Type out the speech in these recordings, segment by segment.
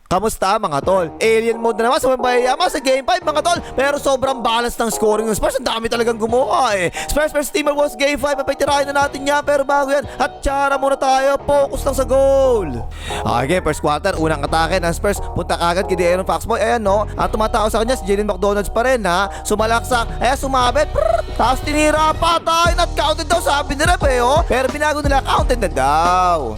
Kamusta mga tol? Alien mode na naman sa Wembayama sa Game 5 mga tol. Pero sobrang balance ng scoring ng Spurs. Ang dami talagang gumawa eh. Spurs vs Timberwolves Game 5. Papitirahin na natin yan. Pero bago yan, at tsara muna tayo. Focus lang sa goal. Okay, first quarter. Unang atake ng Spurs. Punta kagad kay De'Aaron Foxboy. Ayan no. Ang tumatao sa kanya si Jalen McDonald's pa rin ha. Sumalaksak. Ayan sumabit. Tapos tinira pa tayo. Not counted daw sabi ni Rep eh oh. Pero binago nila counted na daw.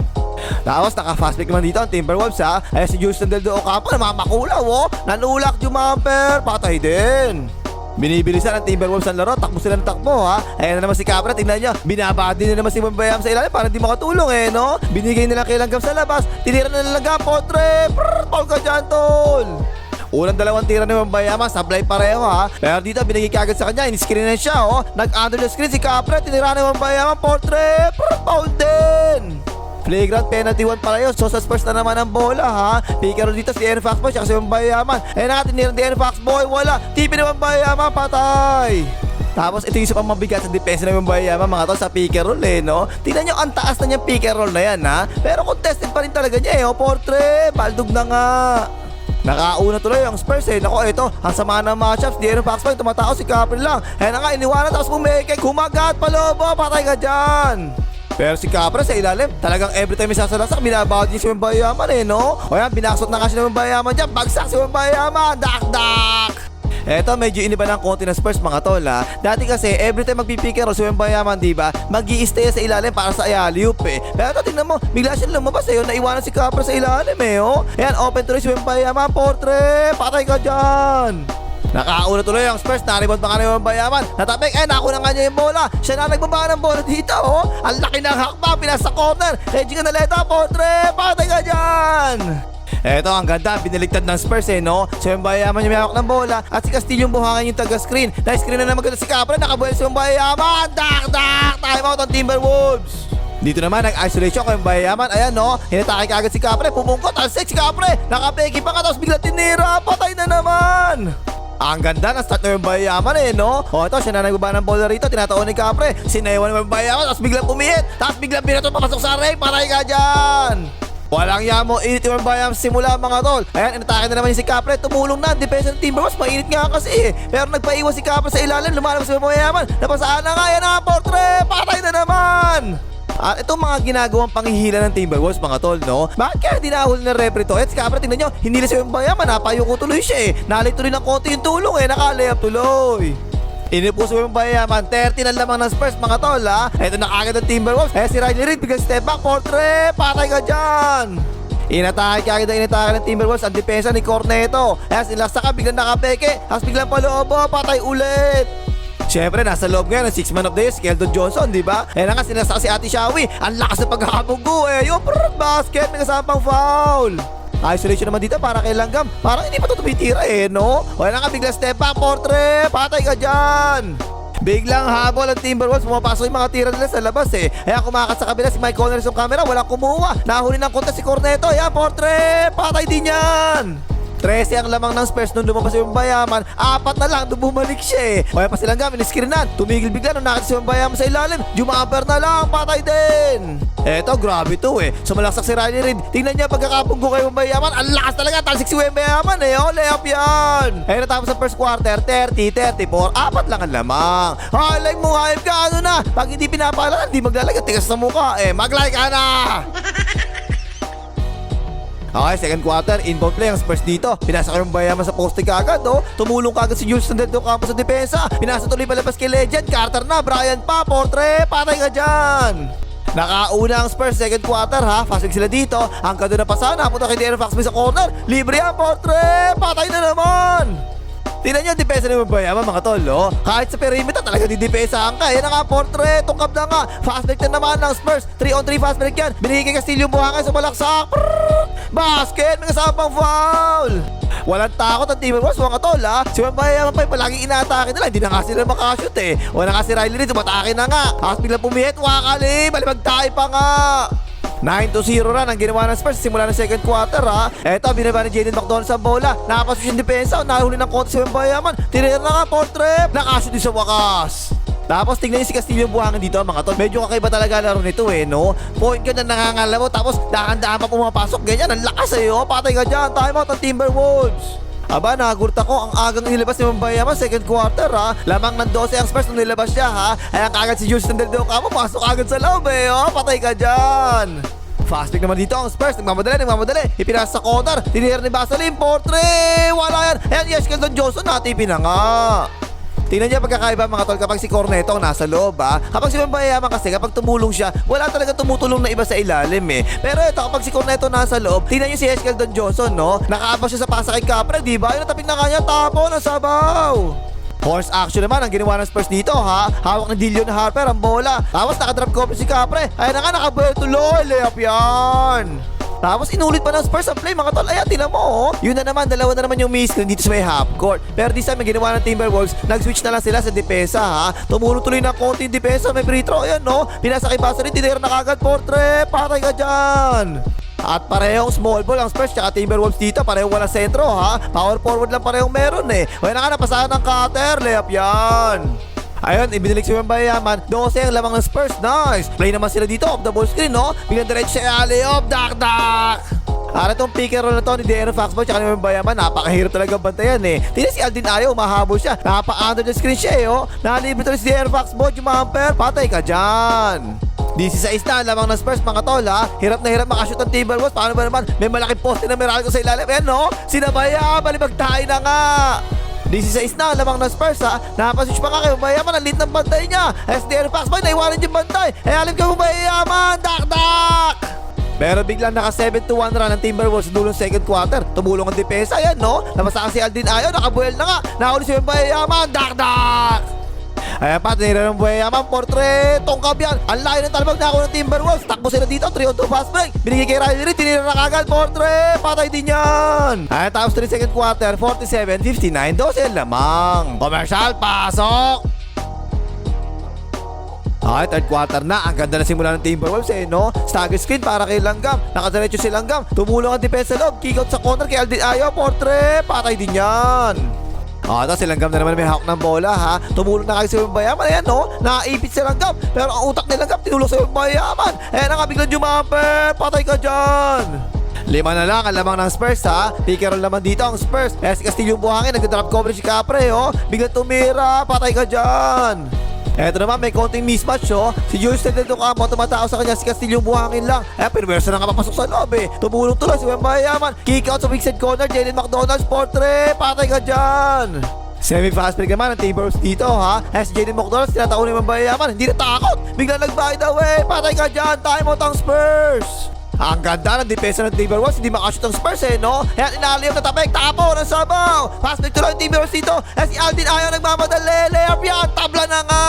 Tapos naka-fast break naman dito ang Timberwolves ha. Ayan si Houston Del Ocampo namamakulaw oh. Nanulak jumamper. Patay din. Binibilisan ng Timberwolves ang laro. Takbo sila ng takbo ha. Ayan na naman si Capra. Tingnan nyo. Binabadi na naman si Wembanyama sa ilalim para hindi makatulong eh no. Binigay nila kay Langgam sa labas. Tinira na Langgam. Potre. Paul ka dyan tol. Unang dalawang tira ni Wembanyama, sablay pareho ha. Pero dito binigay kagad sa kanya, in-screen na siya oh. Nag-under the screen si Capra, tinira ni Wembanyama, portrait, foul din. Playground penalty 1 para yun. So sa Spurs na naman ang bola ha. Pikero dito si De'Aaron Foxboy siya kasi Wembanyama. Ayun na tinira ni De'Aaron Foxboy, wala. Tipi ni Wembanyama, patay. Tapos ito yung isa pang mabigat sa depensa ng Wembanyama mga tol sa pick and roll eh no. Tingnan nyo ang taas na niyang pick and roll na yan ha. Pero contested pa rin talaga niya eh oh. Portrait, baldog na nga. Nakauna tuloy ang Spurs eh. Nako ito, ang sama ng matchups. De'Aaron Foxboy, tumatao si Capri lang. Ayan na nga, iniwanan tapos bumeke. Kumagat, palobo, patay ka dyan. Pero si Capra sa ilalim, talagang every time may sasalasak, binabawad niya si Wembanyama eh no. O yan, binasot na kasi ng Wembanyama dyan. Bagsak si Wembanyama, dak-dak. Eto, medyo iniba ng konti ng Spurs mga tol ha. Dati kasi, every time magpipikero si Wembanyama, diba, mag-i-stay sa ilalim para sa alley-oop eh. Pero ito, tingnan mo, bigla siya lumabas eh. Naiwanan si Capra sa ilalim eh oh. Ayan, open tuloy si Wembanyama, portrait, patay ka dyan. Nakauna tuloy ang Spurs, naribot pa nga ni Wembanyama. Natapik, nakuha nga niya yung bola. Siya na nagbaba ng bola dito oh. Ang laki ng hakbang, pinasa corner. Edgy ka na leta, portrait, patay ka dyan. Eto, ang ganda, biniligtad ng Spurs eh no. Si Wembanyama yung may hawak ng bola. At si Castillo yung buhangan yung taga-screen. Na-screen na naman ganda si Capra, nakabuhay si Wembanyama. Dak-dak, time out ang Timberwolves. Dito naman, nag-isolation kay Wembanyama. Ayan no, hinatake ka agad si Capra. Pumungkot, ang si Capra. Nakapeki pa ka, tapos bigla tinira. Patay na naman. Ang ganda ng start ng Wembanyama eh no. O ito, siya na nagbaba ng bola rito. Tinataon ni Capre. Sinewan ng Wembanyama. Tapos biglang pumihit. Tapos biglang binato papasok sa ray. Patay ka dyan. Walang yamo. Init yung Wembanyama simula mga tol. Ayan, inatake na naman si Capre. Tumulong na. Depensa ng Timberwolves. Mainit nga kasi eh. Pero nagpaiwan si Capre sa ilalim. Lumalabas si Wembanyama. Napasaan na nga. Yan ang portrait. Patay na naman. At itong mga ginagawang panghihila ng Timberwolves mga tol no. Bakit kaya dinahuli ng referee to? Si Capra tingnan nyo, hindi na si Wembanyama, napayuko tuloy siya eh. Nalit tuloy ng konti yung tulong eh, naka-layup tuloy. Inipo si Wembanyama, 30 na lamang ng Spurs mga tol ha. Ito na kagad ng Timberwolves. Si Riley Reid biglang step back, portrait, patay ka dyan. Inatake kagad ang inatake ng Timberwolves ang depensa ni Corneto. Sinilaksa ka, biglang nakapeke, tapos biglang paloobo, patay ulit. Siyempre, nasa loob ngayon ang 6 man of the year, Keldon Johnson, di ba? Ayan na nga, sinasaka si Ate Shawi. Ang lakas na pagkakabugo eh. Yung basket, may kasamang foul. Isolation naman dito para kay Langgam. Parang hindi pa ito tumitira eh, no? O yan na nga, biglang step back, portrait. Patay ka dyan. Biglang habol ang Timberwolves, pumapasok yung mga tira nila sa labas eh. Ayan, kumakat sa kabila si Mike Connors yung camera, walang kumuha. Nahuli ng konta si Corneto. Ayan, portrait. Patay din yan. 13 ang lamang ng Spurs nung lumabas si Wembanyama. 4 na lang, doon bumalik siya eh. Kaya pa silang gamit, screenan. Tumigil bigla nung nakita si Wembanyama sa ilalim. Jumamper na lang, patay din. Eto, grabe to eh. Sumalaksak si Riley Reid. Tingnan niya pagkakapunggo kay Wembanyama. Ang lakas talaga, talsik si Wembanyama eh. Oh, layup yan. Ayun natapos sa first quarter, 30-34. 4 lang ang lamang. Halay mo, hype ka, ano na. Pag hindi pinapala, hindi maglalagay. Tigas sa mukha eh. Mag-like ka na. Okay, second quarter, inbound play ang Spurs dito. Pinasa ko yung Wembanyama sa poste kagad, oh. Tumulong kagad si Houston Del Ocampo sa depensa. Pinasa tuloy palabas kay Legend. Carter na, Brian pa, portrait, patay ka dyan. Nakauna ang Spurs, second quarter ha. Fast break sila dito. Ang kado na pasahan, napunta kay De'Aaron Foxboy sa corner. Libre yan, portrait, patay na naman. Tingnan nyo, depensa ni Wembanyama mga tol, oh. Kahit sa perimeter talaga didepensahan ka. Yan na nga, portrait, tungkap na nga. Fast break na naman ng Spurs. 3-on-3 fast break yan. Binigay kay Castillo yung buhangan sa balaksak. Basket, may kasamang foul. Walang takot ang Timberwolves mga tol ha. Si Wembanyama pa palaging inaatake nila. Hindi na nga sila makashoot eh. Wala nga si Riley Reid, tumatake na nga. Tapos biglang pumihit, wakali, balibag tayo pa nga. 9-0 run ang ginawa ng Spurs simula ng second quarter ha. Eto, binaba ni Jalen McDonald's ang bola. Nakapasok yung depensa, nahuli ng konti si Wembanyama. Tinira na nga, portrait. Nakashoot din sa wakas. Tapos tingnan niyo si Castillo buhangin dito mga tol. Medyo kakaiba talaga laro nito no. Point ka na nangangala mo tapos dahan-dahan pa pumapasok. Ganyan, ang lakas Patay ka dyan. Time out ng Timberwolves. Aba, nagurta ko ang agang nilabas ni Wembanyama second quarter Lamang ng 12 ang Spurs nung nilabas siya Ayan kagad si Julius Randle Kamo. Pasok agad sa loob Patay ka dyan. Fast pick naman dito ang Spurs. Nagmamadali. Ipinasa sa corner. Tinira ni Vaseline. 4-3. Wala yan. Ayan, yes, Keldon Johnson. Natipin na nga. Tingnan niya pagkakaiba mga tol kapag si Corneto ang nasa loob Kapag si Wembanyama kasi kapag tumulong siya, wala talaga tumutulong na iba sa ilalim Pero ito kapag si Corneto nasa loob, tingnan niyo si Keldon Johnson nakaabas siya sa pasa kay Capre, di ba? Yung natapik na nga niya, tapon ang sabaw. Horse action naman ang ginawa ng Spurs dito Hawak ng Dillon Harper ang bola. Tapos nakadrop copy si Capre. Ayan na nga, nakabuhay tuloy. Layup yan. Tapos inulit pa ng Spurs ang play mga tol. Ayan, tinan mo Yun na naman, dalawa na naman yung miss dito sa may half court. Pero this time, may ginawa ng Timberwolves, nag-switch na lang sila sa depensa Tumulong tuloy ng konti yung depensa. May free throw, ayan Pinasa kay Vaseline, tinira na kagad. Portre, patay ka dyan. At parehong small ball ang Spurs tsaka Timberwolves dito. Parehong walang sentro Power forward lang parehong meron Wala na nga, napasahan ng cutter. Layup yan. Ayun, ibinilik si Wembanyama. 12 ang lamang ng Spurs. Nice. Play naman sila dito off the ball screen Biglang diretso siya alley-oop. Dak. Para itong pick and roll na to ni De'Aaron Foxboy tsaka ni Wembanyama, napakahirap talaga bantayan Tingnan si Aldin Ayo, mahabol siya. Napa-under the screen siya Nalibre tuloy si De'Aaron Foxboy, jumamper. Patay ka dyan. 16 na lamang ng Spurs mga tol Hirap na hirap makashoot ang Timberwolves. Paano ba naman? May malaking poste na Meralco sa ilalim. Ayan Sinabaya, balibag tayo na nga. 16 na lamang ng Spurs Nakapaswitch pa nga kay Wembanyama. Ang lit ng bantay niya. De'Aaron Foxboy, naiwanan yung bantay. Alim ka Wembanyama. Dak. Pero biglang naka 7-1 run ng Timberwolves sa dulong second quarter. Tumulong ang depensa. Ayan Napasakan si Aldin Ayo. Nakabuel na nga. Nakuli si Wembanyama. Dak. Ayan pa, tinira ng Wembanyama. Portre, tongkab yan. Ang layo ng talbag na ako ng Timberwolves. Takbo sila dito, 3-on-2 fast break. Binigay kay Riley Reid, tinira na kagad. Portre, patay din yan. Ayan, tapos 3 second quarter, 47-59. 12 lamang. Commercial, pasok. Okay, third quarter na. Ang ganda na simula ng Timberwolves Stagger screen para kay Langgam. Nakadiretso si Langgam. Tumulong ang depensa loob. Kick out sa corner kay Aldin Ayo. Portre, patay din yan. Tapos si Langgam na naman may hawak ng bola Tumulong na kayo si Wembanyama. Ayan nakaipit si Langgam. Pero ang utak ni Langgam tinulong sa Wembanyama. Ayan nga, biglang jumamper. Patay ka dyan. 5 na lang ang lamang ng Spurs Pick and roll naman dito ang Spurs. Si Castillo buhangin, nag-drop coverage si Capre Biglang tumira. Patay ka dyan. Eto naman, may konting mismatch Si Julius Randle Kamo, tumatao sa kanya si Castillo buhangin lang. Pinwersa na nga papasok sa loob Tumulong tuloy si Wembanyama. Kick out sa weak side corner. Jalen McDonald's. Portre, patay ka dyan. Semi-fast break naman ang Timberwolves dito Si Jalen McDonald's, tinataon ni Wembanyama. Hindi natakot. Biglang nag-by the way. Patay ka dyan. Time out ang Spurs. Ang ganda ng depensa ng Timberwolves. Hindi makashoot ang Spurs Ayan, inaliyom na tapik. Tapo ng sabaw. Fast break tuloy ang Timberwolves dito. Si Aldin Ayo nagmamadali. Layup yan. Tabla na nga.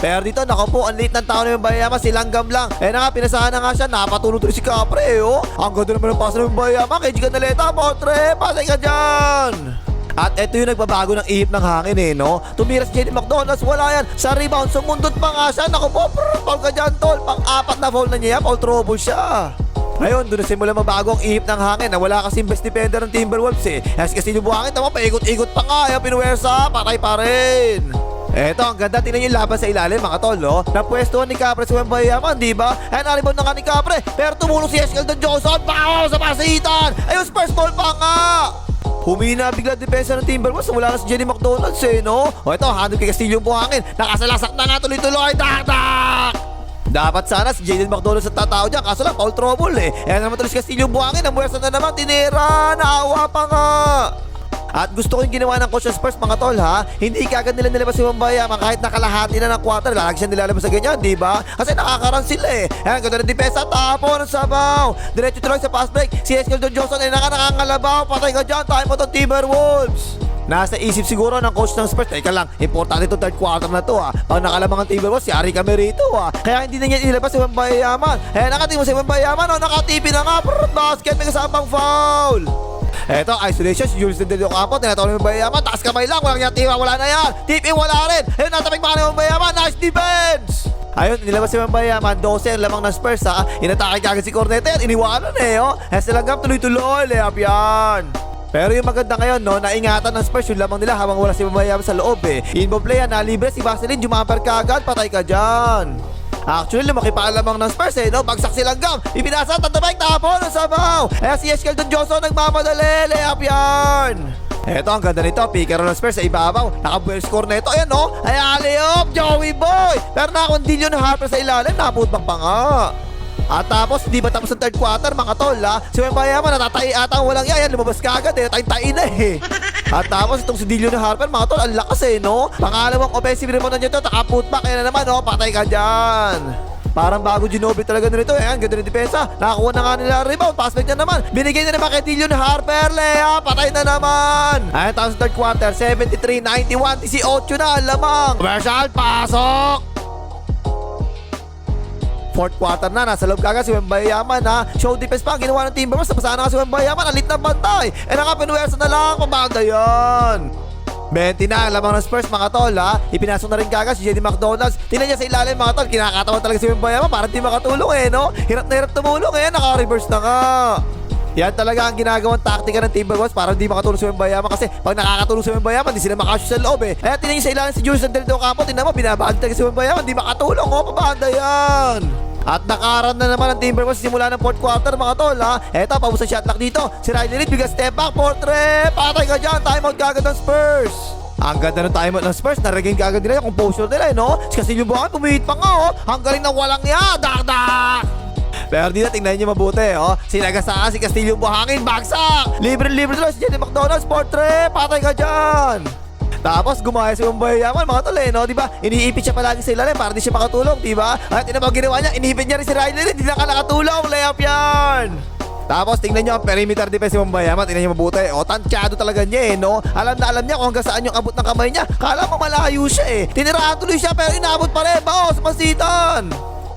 Pero dito, naku po, ang late ng tao na Wembanyama. Si Langgam lang. Na nga, pinasahan na nga siya. Napatulong tuloy si Capre Ang ganda naman ng pass ng Wembanyama. Kay Giga Naleta. Portre, patay ka dyan. At ito yung nagbabago ng ihip ng hangin Tumira si Jalen McDonald's, wala yan. Sa rebound, sumundot pa nga siya. Naku po, foul ka dyan tol. Pang-4 na foul na niya, foul trouble siya. Ngayon, doon na simula mabago ang ihip ng hangin na wala kasing best defender ng Timberwolves Kasi yung buhangin, tama, paikot-ikot pa nga. Ayaw pinuwersa, patay pa rin. Eto, ang ganda, tingnan yung laban sa ilalim mga tol Napwestuhan ni Capre si Wembanyama, di ba? Ayan, na-rebound na nga ni Capre. Pero tumulong si Keldon Johnson. Bawa sa pasitan. Ayun, Spurs ball pa nga. Humina bigla depensa ng Timberwolves. Wala na si Jenny McDonald's ito, handle kay Castillo buhangin. Nakasalasak na nga tuloy-tuloy. Dak. Dapat sana si Jalen McDonald's at tatao dyan. Kaso lang, foul trouble Ayan naman tuloy si Castillo buhangin. Ang buwersa na naman, tinira. Naawa pa nga. At gusto ko yung ginawa ng coach ng Spurs mga tol Hindi kagad nila nilabas si Wembanyama kahit nakalahati na ng quarter. Lalagi siya nilalabas sa ganyan, di ba? Kasi nakakaran sila Ayan, ganda ng depensa. Tapo ng sabaw. Diretso tuloy sa fast break. Si Keldon Johnson ay nakangalabaw. Patay ka dyan. Time out ng Timberwolves. Nasa isip siguro ng coach ng Spurs. Teka lang, importante itong third quarter na to Pag nakalamang ang Timberwolves, yari kami rito Kaya hindi na niya ilabas si Wembanyama. Ayan, nakatingin mo si Wembanyama nakatipi na nga. Basket, may kasamang foul. Eto, isolation, si Julius Randle Kamo, tinatawag ni Wembanyama, taas kamay lang, walang yatiwa, wala na yan. Tip in, wala rin. Ayun, natapik pa ka ni Wembanyama, nice defense. Ayun, nilabas si Wembanyama, 12 ang lamang ng Spurs Inatake kagad si Cornette, iniwanan Langgam tuloy-tuloy, layup yan. Pero yung maganda ngayon, no, naingatan ng Spurs yung lamang nila habang wala si Wembanyama sa loob eh. Inbound play yan, nalibre si Vaseline, jumamper ka agad, patay ka dyan. Actually, lumaki pa ang lamang ng Spurs eh, no? Bagsak silang gam, ipinasa, tatabay, tapon, ang sabaw. Eh, si Eskeldon Johnson nagmamadali, layup yan. Eto, ang ganda nito, picker ng Spurs sa ibabaw. Naka-well score na ito, ayan no? Ay, alley-oop, Joey Boy. Pero nakakondilyo na Harper sa ilalim, naputbang pa nga. At tapos, hindi ba tapos ang third quarter, mga tol, ha? Si Wembanyama, natatai ata ang walang yan, lumabas ka agad eh, tain-tain na eh. At tapos, itong si Dillion Harper, mga tol, ang lakas eh, no? Pangalawang offensive rebound na nyo ito, taka-putback, yan na naman, no? Patay ka dyan. Parang bago Ginobili talaga nito eh. Ang ganda ng depensa. Nakakuha na nga nila ang rebound. Passback niya naman. Binigay na naman kay Dillion Harper. Lea, patay na naman. Ayun, tapos third quarter, 73-91. 18 na, lamang. Commercial, pasok. Fourth quarter na, nasa loob kaga si Wembanyama na show defense pa ang ginawa ng Timberwolves. Napasana nga si Wembanyama, alit na bantay. Eh nakapinuwersa na lang, pabanda yan. 20 na, lamang ng Spurs mga tol ha. Ipinasok na rin kaga si JD McDonald's. Tingnan niya sa ilalim mga tol, kinakatawan talaga si Wembanyama para di makatulong eh no. Hirap na hirap tumulong eh, naka-reverse na nga. Yan talaga ang ginagawang taktika ng Timberwolves para hindi makatulong si Wembanyama kasi pag nakakatulong si Wembanyama, hindi sila makashoot sa loob eh. Kaya tingnan niya sa ilalim si Julius Randle Campo, tingnan mo, binabahal talaga si Wembanyama, hindi makatulong oh, pabanda yan. At nakaran na naman ang Timberwolves simula ng fourth quarter mga tol ha. Eto, paubos ang shot clock dito. Si Riley Reid, bigas step back, portrait. Patay ka dyan, timeout kagad ng Spurs. Ang ganda ng timeout ng Spurs, na-regain kagad nila yung composure nila eh no. Si Castillo Buangan, pumihit pa nga oh. Ang galing na walang ya, dak-dak. Pero dito, tingnan niyo mabuti oh. Sinagasaan si Castillo Buhangin, bagsak. Libre-libre dito si JD McDonald's, portrait. Patay ka dyan. Tapos gumaya si Wembanyama mga tol eh, no? Diba? Iniipit siya palagi sa ilalim para di siya makatulong, diba? At ina ginawa niya, inipit niya rin si Riley Reid, di na ka nakatulong, layup yan! Tapos tingnan niyo ang perimeter defense si Wembanyama, tingnan niyo mabuti. O, tansyado talaga niya eh, no? Alam na alam niya kung hanggang saan yung abot ng kamay niya. Kala mo malayo siya eh. Tinirahan tuloy siya pero inabot pa rin, baos, masitan!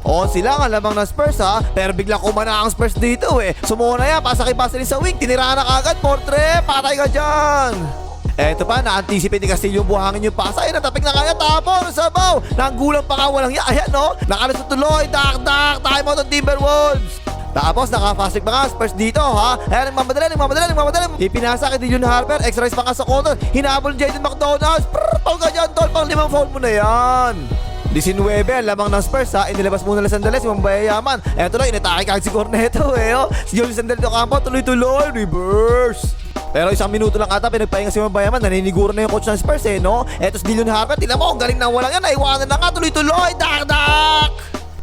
O, sila nga lamang ng Spurs ha, pero biglang kumana ang Spurs dito eh. Sumuna yan, pasa kay Vaseline sa wing, tinirahan na kagad, portrait, patay ka dyan! Eto pa, na-anticipate ni Castillo buhangin yung pasa. Ay, natapik na kaya, tapon, sabaw. Nanggulang pa nga, walang ya. Ayan, no? Nakalusot tuloy, dak-dak, timeout ng Timberwolves. Tapos, naka-fast break pa nga, Spurs dito, ha? Ayan, nagmamadali. Ipinasa kay Dillion Harper, extra-rise pa nga sa corner. Hinabol Jaden McDonald's. Tol ka dyan, tol, pang 5 foul mo na yan. 19, lamang ng Spurs ha. Inilabas muna lang sandali si Wembanyama. Eto lang, inatake kagad si Corneto eh, oh. Si Julius Randle Campo, tuloy-tuloy, reverse. Pero isang minuto lang ata pinagpahinga si Wembanyama, naniniguro na yung coach ng Spurs eh, no? Eto si Dillion Harper, tingnan mo, ang galing na walang yan, naiwanan na nga, tuloy-tuloy, dak-dak!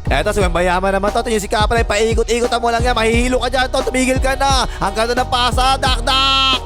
Eto si Wembanyama naman to, yung si Kaplan, paikot-ikot mo lang yan, mahihilo ka dyan to, tumigil ka na, ang ganda ng pasa, dak-dak!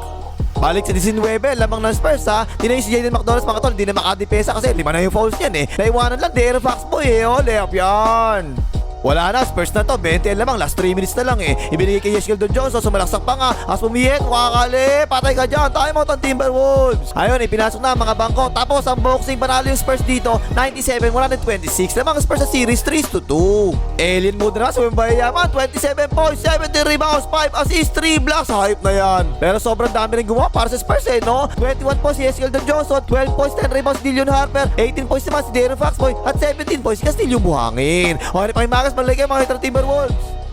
Balik sa 19, lamang ng Spurs ha. Tingnan si Jaden McDonald's mga tol, hindi na makadepesa kasi 5 na yung fouls yan eh. Naiwanan lang, De'Aaron Fox boy eh, oh, layup yan. Wala na, Spurs na to, 20 lamang, last 3 minutes na lang eh. Ibinigay kay Eskeldon Johnson, sumalaksak pa nga. As pumihit, wakakali, patay ka dyan, timeout ang Timberwolves. Ayun, ipinasok na mga bangko. Tapos ang boxing, panalo yung Spurs dito, 97-126. Lamang Spurs sa series, 3-2. Alien mode na sa Wembanyama, 27 points, 17 rebounds, 5 assists, 3 blocks. Hype na yan. Pero sobrang dami rin gumawa para sa Spurs eh, no? 21 points si Eskeldon Johnson, 12 points, 10 rebounds si Dillion Harper, 18 points naman si De'Aaron Fox boy, at 17 points si Castillo Buhangin. Okay, Magas, malagay mga Timberwolves.